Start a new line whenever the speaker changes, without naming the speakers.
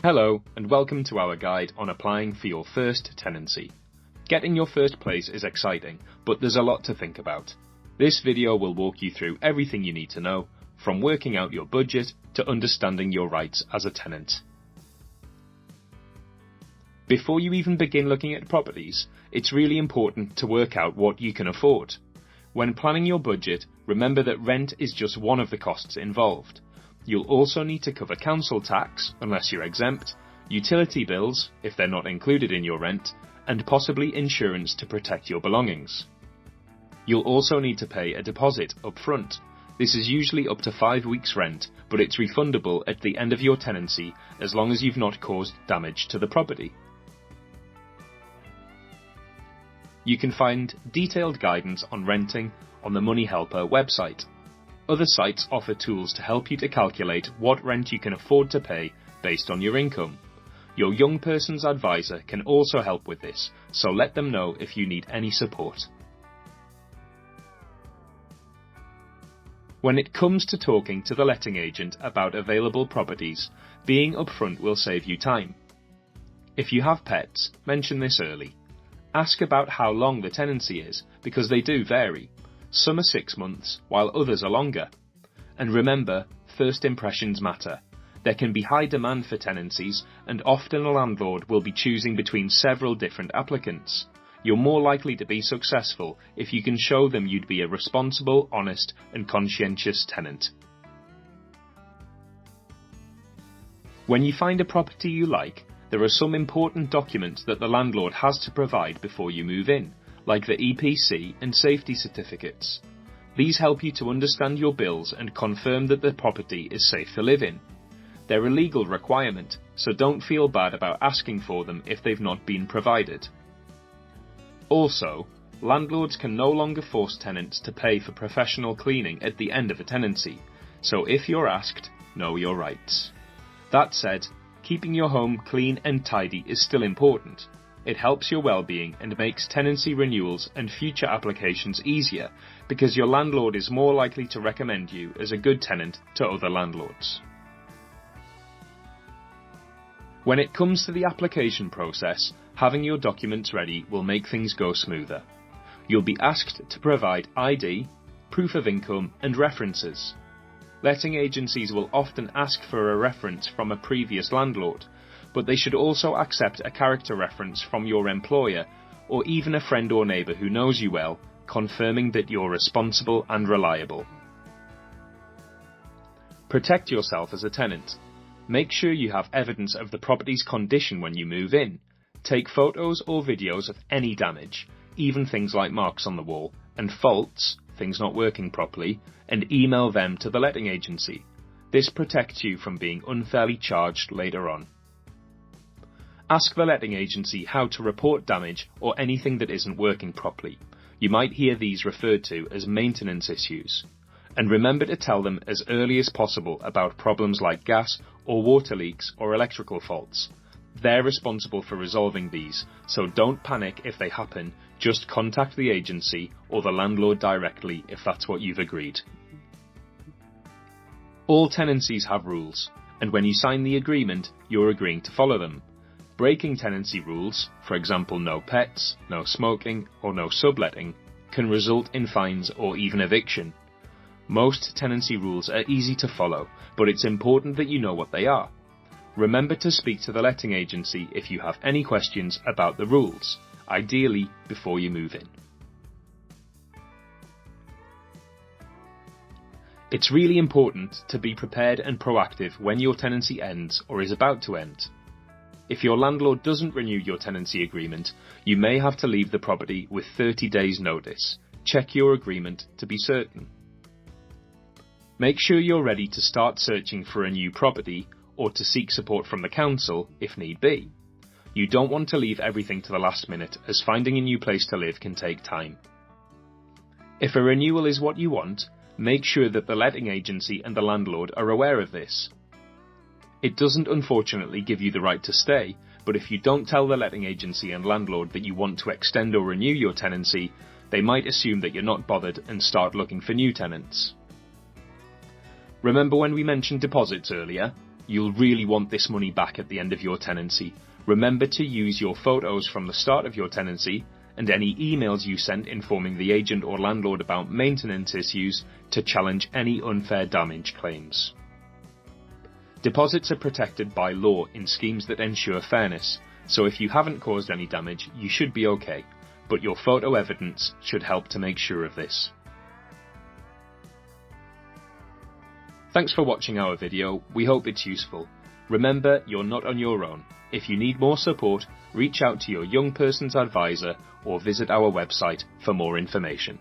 Hello and welcome to our guide on applying for your first tenancy. Getting your first place is exciting, but there's a lot to think about. This video will walk you through everything you need to know, from working out your budget to understanding your rights as a tenant. Before you even begin looking at properties, it's really important to work out what you can afford. When planning your budget, remember that rent is just one of the costs involved. You'll also need to cover council tax, unless you're exempt, utility bills, if they're not included in your rent, and possibly insurance to protect your belongings. You'll also need to pay a deposit up front. This is usually up to 5 weeks' rent, but it's refundable at the end of your tenancy as long as you've not caused damage to the property. You can find detailed guidance on renting on the Money Helper website. Other sites offer tools to help you to calculate what rent you can afford to pay based on your income. Your young person's advisor can also help with this, so let them know if you need any support. When it comes to talking to the letting agent about available properties, being upfront will save you time. If you have pets, mention this early. Ask about how long the tenancy is, because they do vary. Some are 6 months, while others are longer. And remember, first impressions matter. There can be high demand for tenancies, and often a landlord will be choosing between several different applicants. You're more likely to be successful if you can show them you'd be a responsible, honest, and conscientious tenant. When you find a property you like, there are some important documents that the landlord has to provide before you move in, like the EPC and safety certificates. These help you to understand your bills and confirm that the property is safe to live in. They're a legal requirement, so don't feel bad about asking for them if they've not been provided. Also, landlords can no longer force tenants to pay for professional cleaning at the end of a tenancy, so if you're asked, know your rights. That said, keeping your home clean and tidy is still important. It helps your well-being and makes tenancy renewals and future applications easier because your landlord is more likely to recommend you as a good tenant to other landlords. When it comes to the application process, having your documents ready will make things go smoother. You'll be asked to provide ID, proof of income, and references. Letting agencies will often ask for a reference from a previous landlord, but they should also accept a character reference from your employer or even a friend or neighbour who knows you well, confirming that you're responsible and reliable. Protect yourself as a tenant. Make sure you have evidence of the property's condition when you move in. Take photos or videos of any damage, even things like marks on the wall, and faults, things not working properly, and email them to the letting agency. This protects you from being unfairly charged later on. Ask the letting agency how to report damage or anything that isn't working properly. You might hear these referred to as maintenance issues. And remember to tell them as early as possible about problems like gas or water leaks or electrical faults. They're responsible for resolving these, so don't panic if they happen, just contact the agency or the landlord directly if that's what you've agreed. All tenancies have rules, and when you sign the agreement, you're agreeing to follow them. Breaking tenancy rules, for example no pets, no smoking, or no subletting, can result in fines or even eviction. Most tenancy rules are easy to follow, but it's important that you know what they are. Remember to speak to the letting agency if you have any questions about the rules, ideally before you move in. It's really important to be prepared and proactive when your tenancy ends or is about to end. If your landlord doesn't renew your tenancy agreement, you may have to leave the property with 30 days notice. Check your agreement to be certain. Make sure you're ready to start searching for a new property or to seek support from the council if need be. You don't want to leave everything to the last minute, as finding a new place to live can take time. If a renewal is what you want, make sure that the letting agency and the landlord are aware of this. It doesn't unfortunately give you the right to stay, but if you don't tell the letting agency and landlord that you want to extend or renew your tenancy, they might assume that you're not bothered and start looking for new tenants. Remember when we mentioned deposits earlier? You'll really want this money back at the end of your tenancy. Remember to use your photos from the start of your tenancy and any emails you sent informing the agent or landlord about maintenance issues to challenge any unfair damage claims. Deposits are protected by law in schemes that ensure fairness, so if you haven't caused any damage, you should be okay, but your photo evidence should help to make sure of this. Thanks for watching our video, we hope it's useful. Remember, you're not on your own. If you need more support, reach out to your young person's advisor or visit our website for more information.